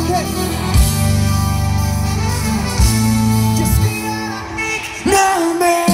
Okay. Jeg skriver ikke noget mere.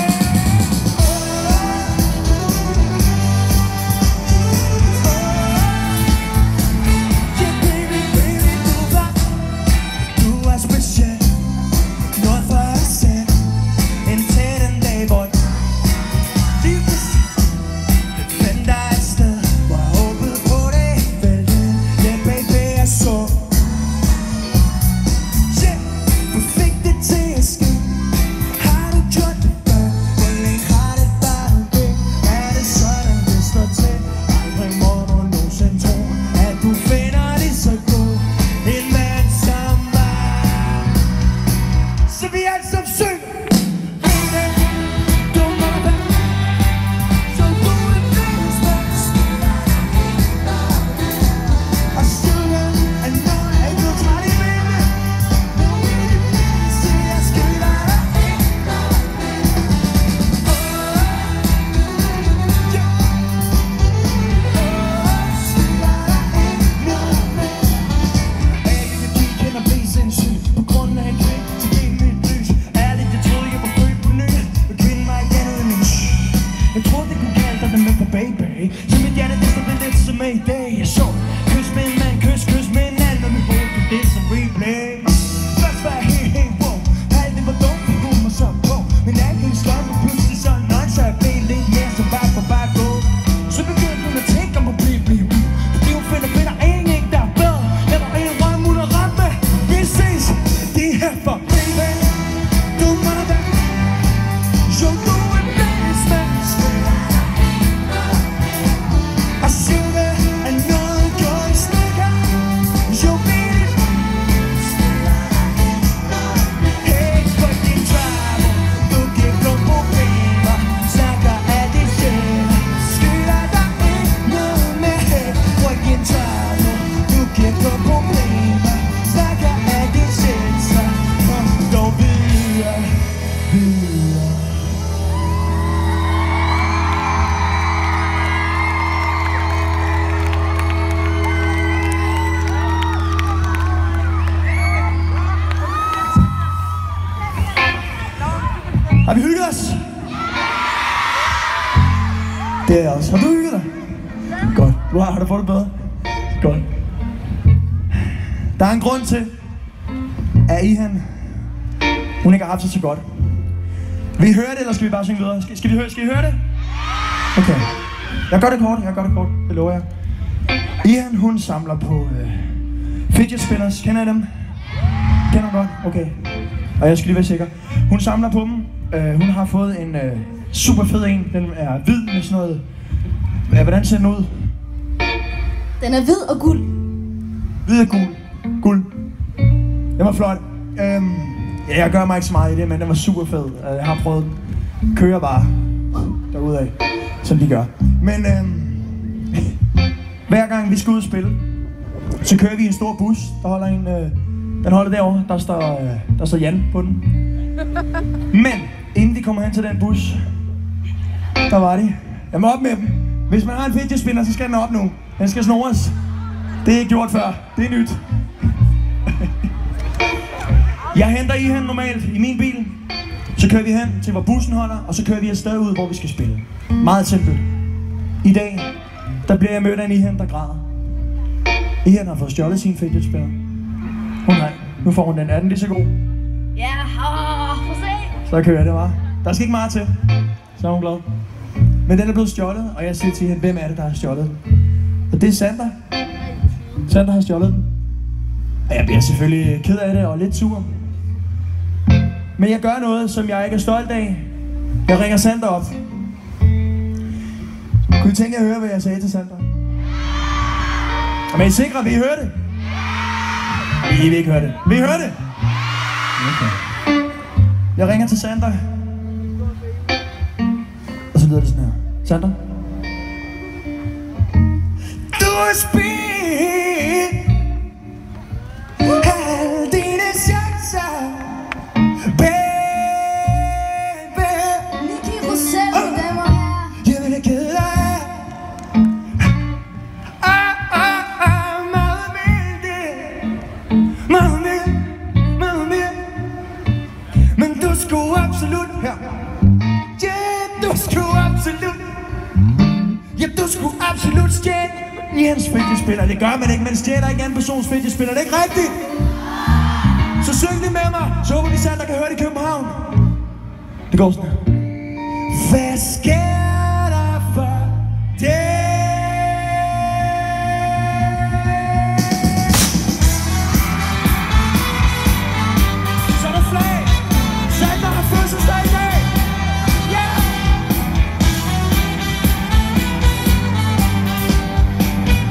Har vi hygget os? Det er også. Har du hygget dig? Godt. Har du fået det bedre? Godt. Der er en grund til, at Ihan, hun ikke har haft det så godt. Vil I høre det, eller skal vi bare synge videre? Skal I høre det? Okay. Jeg gør det kort. Det lover jeg. Ihan, hun samler på fidget spinners. Kender I dem? Kender godt? Okay. Og jeg skal lige være sikker. Hun samler på dem. Hun har fået en super fed en. Den er hvid med sådan noget... Hvordan ser den ud? Den er hvid og guld. Hvid og guld. Den var flot. Jeg gør mig ikke så meget i det, men den var super fed. Jeg har prøvet køre bare derudad, som de gør. Men hver gang vi skal ud og spille, så kører vi i en stor bus. Der holder en... Den holder derovre. Der står Jan på den. Men inden vi kommer hen til den bus, der var de. Jeg må op med dem. Hvis man har en fidget spinner, så skal den op nu. Den skal snores. Det er ikke gjort før. Det er nyt. Jeg henter Ihan normalt i min bil. Så kører vi hen til hvor bussen holder, og så kører vi afsted ud, hvor vi skal spille. Meget simpelt. I dag, der bliver jeg mødt af en Ihan, der græder. Ihan har fået stjålet sin fidget spinner. Nu får hun den. Er den lige så god? Ja, for se. Så kører det bare. Der skal ikke meget til. Så er hun glad. Men den er blevet stjålet, og jeg siger til hende, hvem er det, der har stjålet den? Og det er Sander. Sander har stjålet den. Og jeg bliver selvfølgelig ked af det og lidt sur. Men jeg gør noget, som jeg ikke er stolt af. Jeg ringer Sander op. Kunne I tænke jer at høre, hvad jeg sagde til Sander? Men I er sikre, vil I høre det? I vil ikke høre det. Vil I høre det? Okay. Jeg ringer til Sander. Og så lyder det sådan her. Sander? Du har spildt alle dine chancer, baby. Nicky Roselle, damer og herrer. Jeg vil ikke kede dig. Meget mindre. det gør man ikke. Man stjæler ikke anden persons fedt. Jeg spiller det ikke rigtigt. Så syng det med mig. Så håber vi selv, der kan høre det i København. Det går sådan her. Hvad sker der for det? Så er der flag. Sander har fødselsdag i dag. Yeah!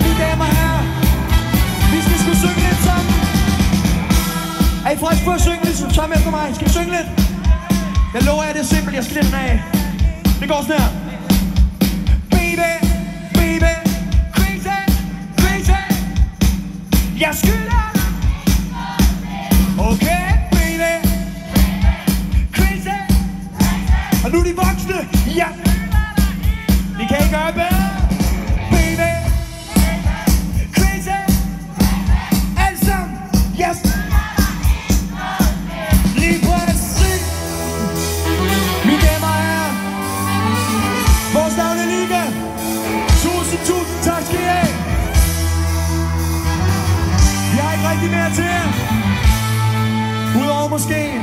Mine damer og herrer, vi skal sgu synge lidt sammen. Er I friske på at synge lidt? Så tag med efter mig. Skal vi synge lidt? Jeg lover jer, det er simpelt. Jeg skal lidt den af. Det går sådan her. Baby, baby, crazy, crazy. Jeg skylder. Okay, baby, crazy. Og nu er de voksne. Ja. De kan ikke gøre bedre. Baby, crazy. Alle sammen. Yes. Lige præcis. Mine damer og herrer, vores navn er Liga. Tusind tak skal I have. Jeg har ikke rigtig mere til jer. Udover måske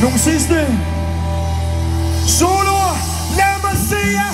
nogle sidste soloer. Lad mig se jer.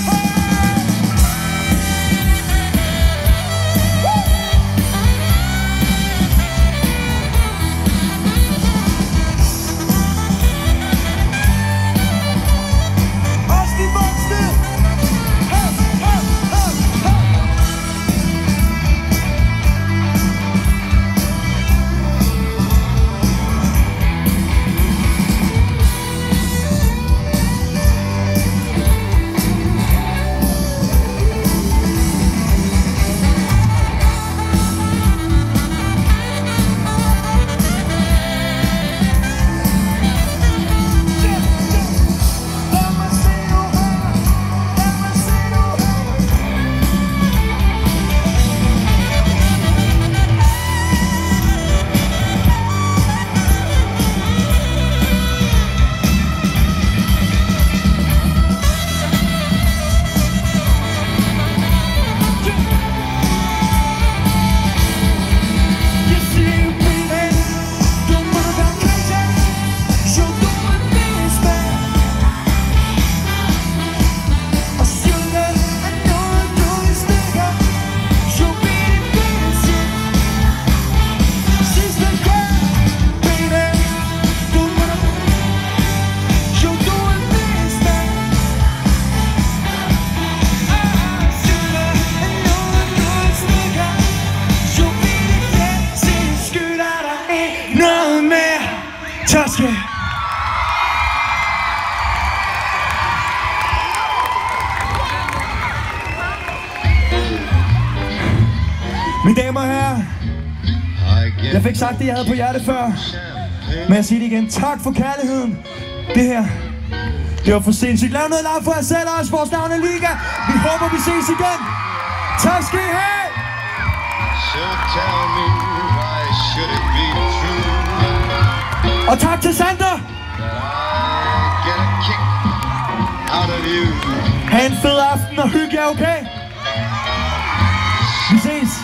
Mine damer og herrer, jeg fik sagt det, jeg havde på hjertet før, men jeg siger det igen. Tak for kærligheden. Det her, det var for sindssygt. Lav noget lav for jer selv også. Vores navn er Liga. Vi håber, vi ses igen. Tak skal I have. Og tak til Sander. Ha' en fed aften og hygge jer, okay? Vi ses.